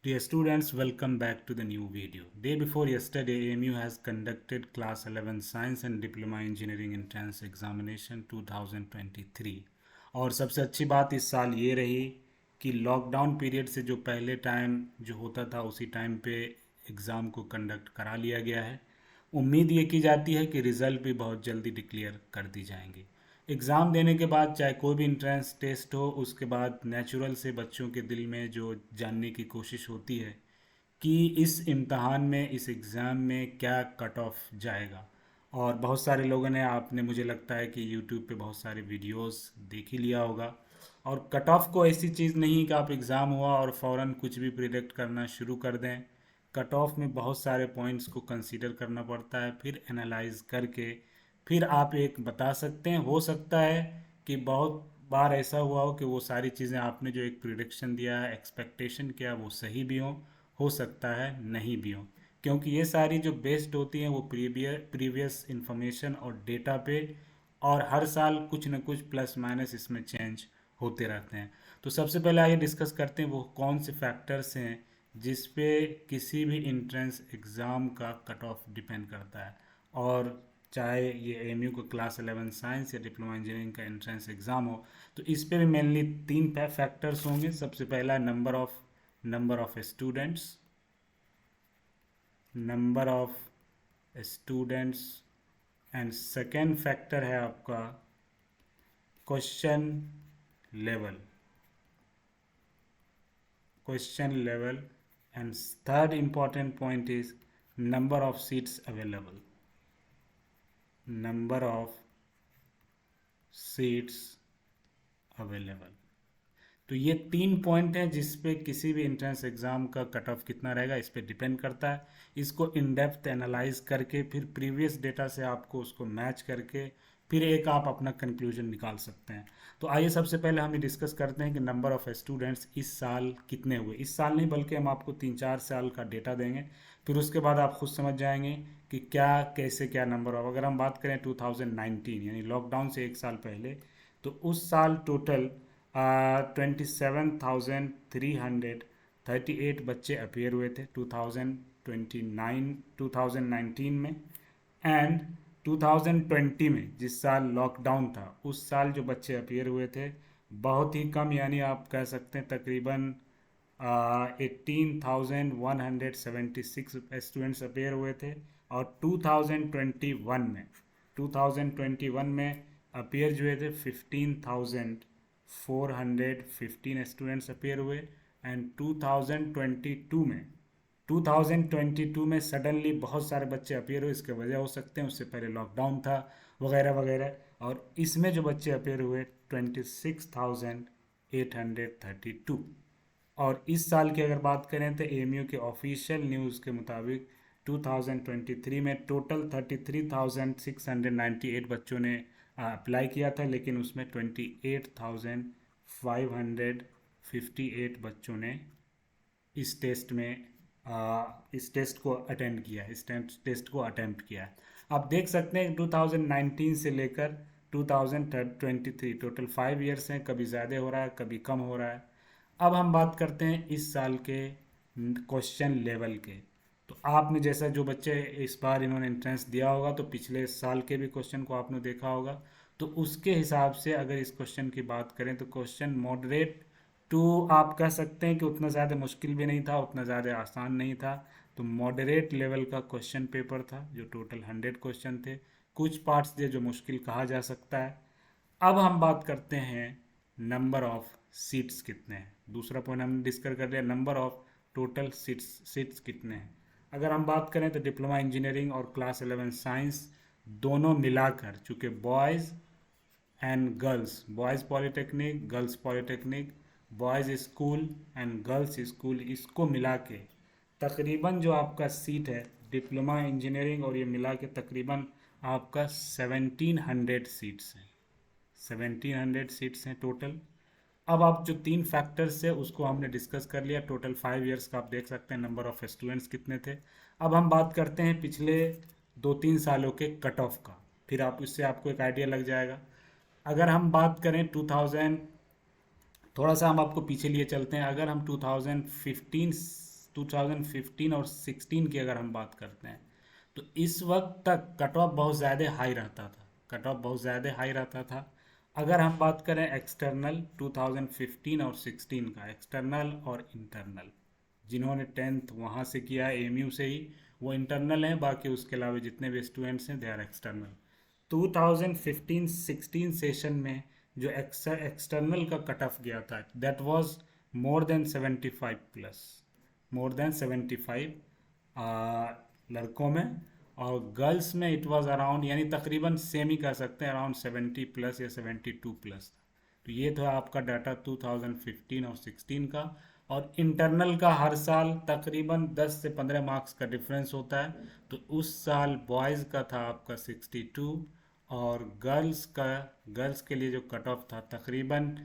Dear students, welcome back to the new video. Day before yesterday, AMU has conducted Class 11 Science and Diploma Engineering Entrance Examination 2023. और सबसे अच्छी बात इस साल ये रही कि लॉकडाउन पीरियड से जो पहले टाइम जो होता था उसी टाइम पे एग्ज़ाम को कंडक्ट करा लिया गया है। उम्मीद ये की जाती है कि रिज़ल्ट भी बहुत जल्दी डिक्लेयर कर दी जाएंगे। एग्ज़ाम देने के बाद चाहे कोई भी इंट्रेंस टेस्ट हो, उसके बाद नेचुरल से बच्चों के दिल में जो जानने की कोशिश होती है कि इस इम्तहान में, इस एग्ज़ाम में क्या कट ऑफ जाएगा। और बहुत सारे लोगों ने, आपने मुझे लगता है कि यूट्यूब पे बहुत सारे वीडियोस देख ही लिया होगा। और कट ऑफ को ऐसी चीज़ नहीं कि आप एग्ज़ाम हुआ और फ़ौरन कुछ भी प्रिडिक्ट करना शुरू कर दें। कट ऑफ में बहुत सारे पॉइंट्स को कंसीडर करना पड़ता है, फिर एनालाइज करके फिर आप एक बता सकते हैं। हो सकता है कि बहुत बार ऐसा हुआ हो कि वो सारी चीज़ें आपने जो एक प्रिडिक्शन दिया है, एक्सपेक्टेशन किया, वो सही भी हो सकता है नहीं भी हो, क्योंकि ये सारी जो बेस्ड होती हैं वो प्रीवियस इंफॉर्मेशन और डेटा पे, और हर साल कुछ न कुछ प्लस माइनस इसमें चेंज होते रहते हैं। तो सबसे पहले आइए डिस्कस करते हैं वो कौन से फैक्टर्स हैं जिस पे किसी भी इंट्रेंस एग्ज़ाम का कट ऑफ डिपेंड करता है। और चाहे ये एएमयू को क्लास 11 साइंस या डिप्लोमा इंजीनियरिंग का एंट्रेंस एग्ज़ाम हो, तो इस पे भी मेनली तीन फैक्टर्स होंगे। सबसे पहला number of students and second factor है आपका question level question level, and third important point is number of seats available. तो ये तीन पॉइंट हैं जिस पे किसी भी एंट्रेंस एग्ज़ाम का कट ऑफ कितना रहेगा इस पे डिपेंड करता है। इसको इन डेप्थ एनालाइज करके फिर प्रीवियस डेटा से आपको उसको मैच करके फिर एक आप अपना कंक्लूजन निकाल सकते हैं। तो आइए सबसे पहले हम ये डिस्कस करते हैं कि नंबर ऑफ़ स्टूडेंट्स इस साल कितने हुए। इस साल नहीं बल्कि हम आपको 3-4 साल का डेटा देंगे, फिर उसके बाद आप खुद समझ जाएंगे कि क्या कैसे क्या नंबर ऑफ। अगर हम बात करें 2019 यानी लॉकडाउन से एक साल पहले, तो उस साल टोटल 27,338 बच्चे अपेयर हुए थे 2019 में। एंड 2020 में जिस साल लॉकडाउन था उस साल जो बच्चे अपेयर हुए थे बहुत ही कम, यानी आप कह सकते हैं तकरीबन 18,176 स्टूडेंट्स अपेयर हुए थे। और 2021 में अपेयर जो हुए थे 15,415 स्टूडेंट्स अपेयर हुए। एंड 2022 में सडनली बहुत सारे बच्चे अपेयर हुए। इसके वजह हो सकते हैं उससे पहले लॉकडाउन था वगैरह वगैरह। और इसमें जो बच्चे अपेयर हुए 26,832। और इस साल की अगर बात करें तो एएमयू के ऑफिशियल न्यूज़ के मुताबिक 2023 में टोटल 33,698 बच्चों ने अप्लाई किया था, लेकिन उसमें 28,558 बच्चों ने इस टेस्ट को अटेंड किया, इस टेस्ट को अटेम्प्ट किया। आप देख सकते हैं 2019 से लेकर 2023 टोटल 5 ईयर्स हैं, कभी ज़्यादा हो रहा है कभी कम हो रहा है। अब हम बात करते हैं इस साल के क्वेश्चन लेवल के। तो आपने जैसा जो बच्चे इस बार इन्होंने एंट्रेंस दिया होगा तो पिछले साल के भी क्वेश्चन को आपने देखा होगा, तो उसके हिसाब से अगर इस क्वेश्चन की बात करें तो क्वेश्चन मॉडरेट टू, आप कह सकते हैं कि उतना ज़्यादा मुश्किल भी नहीं था उतना ज़्यादा आसान नहीं था। तो मॉडरेट लेवल का क्वेश्चन पेपर था जो टोटल 100 क्वेश्चन थे। कुछ पार्ट्स थे जो मुश्किल कहा जा सकता है। अब हम बात करते हैं नंबर ऑफ सीट्स कितने हैं। दूसरा पॉइंट हमने डिस्कस कर लिया, नंबर ऑफ टोटल सीट्स कितने हैं। अगर हम बात करें तो डिप्लोमा इंजीनियरिंग और क्लास 11 साइंस दोनों मिलाकर, चूँकि boys and girls, boys polytechnic girls polytechnic, boys school and girls school, इसको मिला के तकरीबन जो आपका सीट है डिप्लोमा इंजीनियरिंग और ये मिला के तकरीबन आपका 1700 सीट्स हैं। 1700 सीट्स हैं टोटल। अब आप जो तीन फैक्टर्स है उसको हमने डिस्कस कर लिया। टोटल 5 ईयर्स का आप देख सकते हैं नंबर ऑफ स्टूडेंट्स कितने थे। अब हम बात करते हैं पिछले 2-3 सालों के कट ऑफ का, फिर आप इससे आपको एक आइडिया लग जाएगा। अगर हम बात करें 2000, थोड़ा सा हम आपको पीछे लिए चलते हैं। अगर हम 2015 2015 और 16 की अगर हम बात करते हैं तो इस वक्त तक कट ऑफ बहुत ज़्यादा हाई रहता था, कट ऑफ बहुत ज़्यादा हाई रहता था। अगर हम बात करें एक्सटर्नल 2015 और 16 का, एक्सटर्नल और इंटरनल, जिन्होंने टेंथ वहाँ से किया है एएमयू से ही, वो इंटरनल हैं, बाकी उसके अलावा जितने भी स्टूडेंट्स हैं दे आर एक्सटर्नल। 2015-16 सेशन में जो एक्सटर्नल का कट ऑफ गया था that was more than 75 plus, more than 75 लड़कों में, और गर्ल्स में इट वाज अराउंड, यानी तकरीबन सेम ही कह सकते हैं, अराउंड 70 प्लस या 72 प्लस। तो ये था आपका डाटा 2015 और 16 का। और इंटरनल का हर साल तकरीबन 10 से 15 मार्क्स का डिफरेंस होता है। तो उस साल बॉयज़ का था आपका 62 और गर्ल्स के लिए जो कट ऑफ था तकरीबन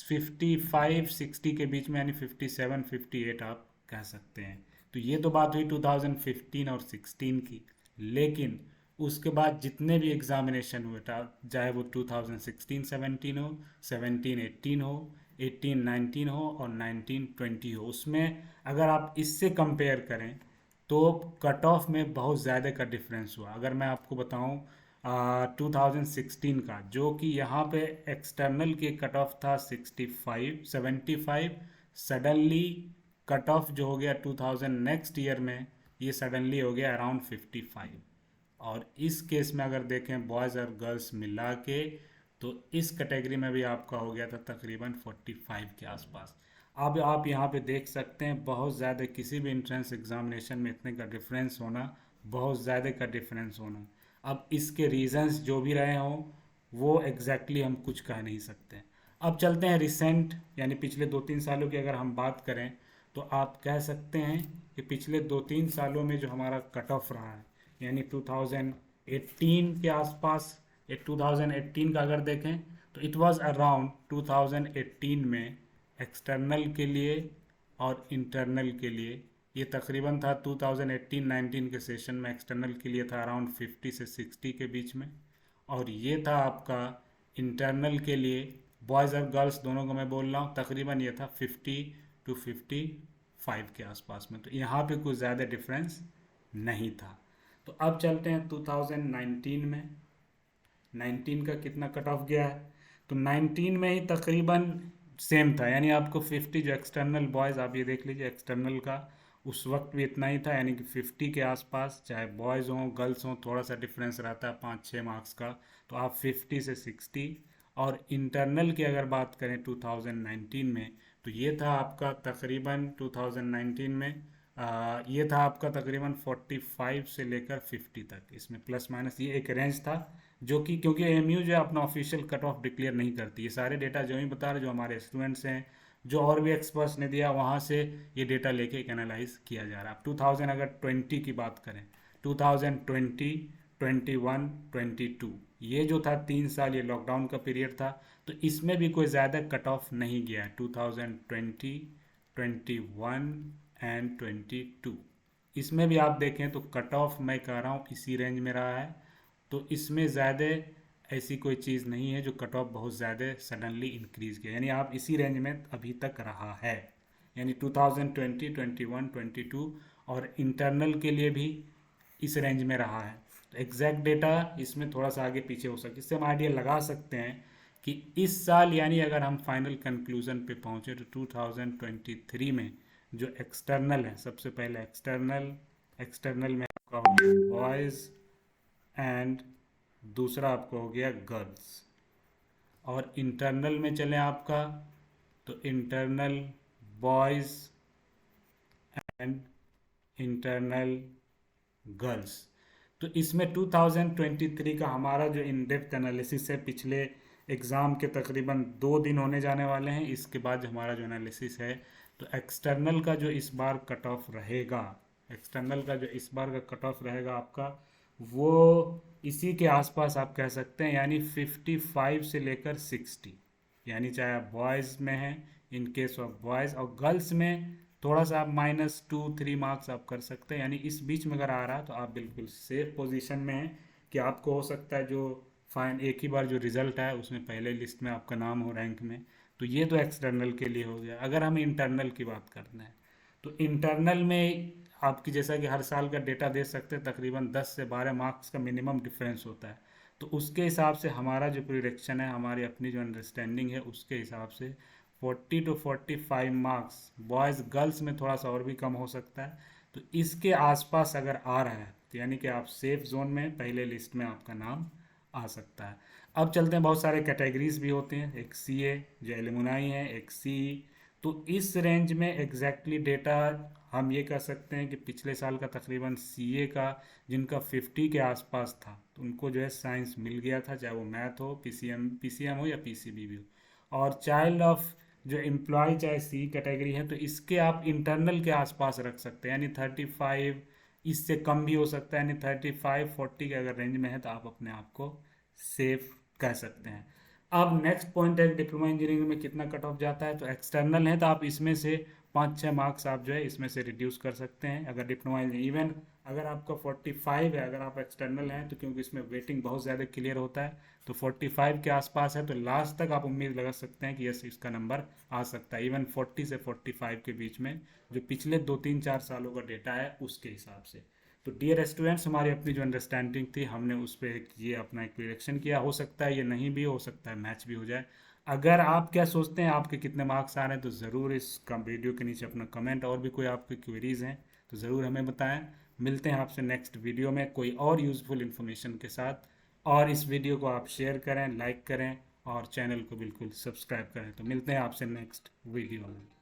55-60 के बीच में, यानी 57-58 आप कह सकते हैं। तो ये तो बात हुई 2015 और 16 की। लेकिन उसके बाद जितने भी एग्जामिनेशन हुए था, चाहे वो 2016-17 हो, 17-18 हो, 18-19 हो और 19-20 हो, उसमें अगर आप इससे कंपेयर करें तो कट ऑफ में बहुत ज़्यादा का डिफरेंस हुआ। अगर मैं आपको बताऊं 2016 का, जो कि यहाँ पे एक्सटर्नल के कट ऑफ था 65-75, सडनली कट ऑफ जो हो गया 2000 नेक्स्ट ईयर में, ये सडनली हो गया अराउंड 55। और इस केस में अगर देखें बॉयज़ और गर्ल्स मिला के, तो इस कैटेगरी में भी आपका हो गया था तकरीबन 45 के आसपास। अब आप यहाँ पे देख सकते हैं बहुत ज़्यादा, किसी भी इंट्रेंस एग्जामिनेशन में इतने का डिफरेंस होना, बहुत ज़्यादा का डिफरेंस होना। अब इसके रीजंस जो भी रहे हों वो एग्जैक्टली हम कुछ कह नहीं सकते। अब चलते हैं रिसेंट, यानी पिछले 2-3 सालों की अगर हम बात करें तो आप कह सकते हैं कि पिछले 2-3 सालों में जो हमारा कट ऑफ रहा है, यानी 2018 के आसपास, 2018 का अगर देखें तो इट वाज अराउंड 2018 में एक्सटर्नल के लिए और इंटरनल के लिए ये तकरीबन था 2018-19 के सेशन में एक्सटर्नल के लिए था अराउंड 50 से 60 के बीच में, और ये था आपका इंटरनल के लिए, बॉयज़ और गर्ल्स दोनों को मैं बोल रहा हूँ, तकरीबन ये था 50-55 के आसपास में। तो यहाँ पे कुछ ज़्यादा डिफरेंस नहीं था। तो अब चलते हैं 2019 में, 19 का कितना कट ऑफ गया है। तो 19 में ही तकरीबन सेम था, यानी आपको 50 जो एक्सटर्नल बॉयज़, आप ये देख लीजिए एक्सटर्नल का उस वक्त भी इतना ही था, यानी कि 50 के आसपास, चाहे बॉयज़ हों गर्ल्स हों, थोड़ा सा डिफरेंस रहता है 5-6 मार्क्स का, तो आप 50 से 60। और इंटरनल की अगर बात करें 2019 में, तो ये था आपका तकरीबन 2019 में ये था आपका तकरीबन 45 से लेकर 50 तक, इसमें प्लस माइनस ये एक रेंज था, जो कि क्योंकि एएमयू जो है अपना ऑफिशियल कट ऑफ डिक्लेयर नहीं करती, ये सारे डेटा जो ही बता रहे, जो हमारे स्टूडेंट्स हैं, जो और भी एक्सपर्ट्स ने दिया, वहाँ से ये डेटा लेके एक एनालाइज किया जा रहा है। अब 2000 अगर 20 की बात करें, 2020, 21, 22, ये जो था 3 साल, ये लॉकडाउन का पीरियड था, तो इसमें भी कोई ज़्यादा कट ऑफ नहीं गया है। 2020, 21 एंड 22, इसमें भी आप देखें तो कट ऑफ मैं कह रहा हूँ इसी रेंज में रहा है। तो इसमें ज़्यादा ऐसी कोई चीज़ नहीं है जो कट ऑफ बहुत ज़्यादा सडनली इंक्रीज़ किया, यानी आप इसी रेंज में अभी तक रहा है, यानी 2020, 21, 22 और इंटरनल के लिए भी इस रेंज में रहा है। तो एग्जैक्ट डेटा इसमें थोड़ा सा आगे पीछे हो सकता है, इससे हम आइडिया लगा सकते हैं कि इस साल, यानी अगर हम फाइनल कंक्लूजन पे पहुँचे तो 2023 में जो एक्सटर्नल है, सबसे पहले एक्सटर्नल में आपका हो गया बॉयज़ एंड दूसरा आपको हो गया गर्ल्स, और इंटरनल में चलें आपका तो internal boys and internal girls. तो इसमें 2023 का हमारा जो इन डेप्थ एनालिसिस है, पिछले एग्ज़ाम के तकरीबन 2 दिन होने जाने वाले हैं, इसके बाद जो हमारा जो एनालिसिस है, तो एक्सटर्नल का जो इस बार कट ऑफ रहेगा, एक्सटर्नल का जो इस बार का कट ऑफ रहेगा आपका, वो इसी के आसपास आप कह सकते हैं, यानी 55 से लेकर 60, यानी चाहे आप बॉयज़ में हैं, इन केस ऑफ बॉयज़, और गर्ल्स में थोड़ा सा आप -2-3 मार्क्स आप कर सकते हैं, यानी इस बीच में अगर आ रहा है तो आप बिल्कुल सेफ पोजीशन में हैं कि आपको हो सकता है जो फाइन एक ही बार जो रिज़ल्ट आए उसमें पहले लिस्ट में आपका नाम हो रैंक में। तो ये तो एक्सटर्नल के लिए हो गया। अगर हम इंटरनल की बात करते हैं तो इंटरनल में आपकी जैसा कि हर साल का डेटा दे सकते हैं, तकरीबन 10 से 12 मार्क्स का मिनिमम डिफरेंस होता है। तो उसके हिसाब से हमारा जो प्रिडिक्शन है, हमारी अपनी जो अंडरस्टैंडिंग है, उसके हिसाब से 40 to 45 मार्क्स, बॉयज़ गर्ल्स में थोड़ा सा और भी कम हो सकता है। तो इसके आसपास अगर आ रहा है तो यानी कि आप सेफ जोन में, पहले लिस्ट में आपका नाम आ सकता है। अब चलते हैं, बहुत सारे कैटेगरीज भी होते हैं, एक सीए जो एलुमनाई है, एक सी। तो इस रेंज में एग्जैक्टली डेटा हम ये कह सकते हैं कि पिछले साल का तकरीबन सीए का जिनका 50 के आसपास था, तो उनको जो है साइंस मिल गया था, चाहे वो मैथ हो, पीसीएम हो या पीसीबी भी हो। और चाइल्ड ऑफ जो एम्प्लॉय चाहे सी कैटेगरी है, तो इसके आप इंटरनल के आसपास रख सकते हैं, यानी 35, इससे कम भी हो सकता है, यानी 35-40 के अगर रेंज में है तो आप अपने आप को सेफ कह सकते हैं। अब नेक्स्ट पॉइंट है डिप्लोमा इंजीनियरिंग में कितना कट ऑफ जाता है। तो एक्सटर्नल है तो आप इसमें से 5-6 मार्क्स आप जो है इसमें से रिड्यूस कर सकते हैं अगर डिप्लोमा इंजीनियरिंग। इवन अगर आपका 45 है, अगर आप एक्सटर्नल हैं, तो क्योंकि इसमें वेटिंग बहुत ज़्यादा क्लियर होता है, तो 45 के आसपास है तो लास्ट तक आप उम्मीद लगा सकते हैं कि यस इसका नंबर आ सकता है, इवन 40 से 45 के बीच में, जो पिछले 2-3-4 सालों का डेटा है उसके हिसाब से। तो डियर स्टूडेंट्स, हमारी अपनी जो अंडरस्टैंडिंग थी, हमने उस पर ये अपना एक प्रिडिक्शन किया। हो सकता है ये नहीं भी हो सकता है मैच भी हो जाए। अगर आप क्या सोचते हैं आपके कितने मार्क्स आ रहे हैं, तो ज़रूर इस वीडियो के नीचे अपना कमेंट, और भी कोई आपकी क्वेरीज हैं तो ज़रूर हमें बताएं। मिलते हैं आपसे नेक्स्ट वीडियो में कोई और यूज़फुल इन्फॉर्मेशन के साथ। और इस वीडियो को आप शेयर करें, लाइक करें और चैनल को बिल्कुल सब्सक्राइब करें। तो मिलते हैं आपसे नेक्स्ट वीडियो में।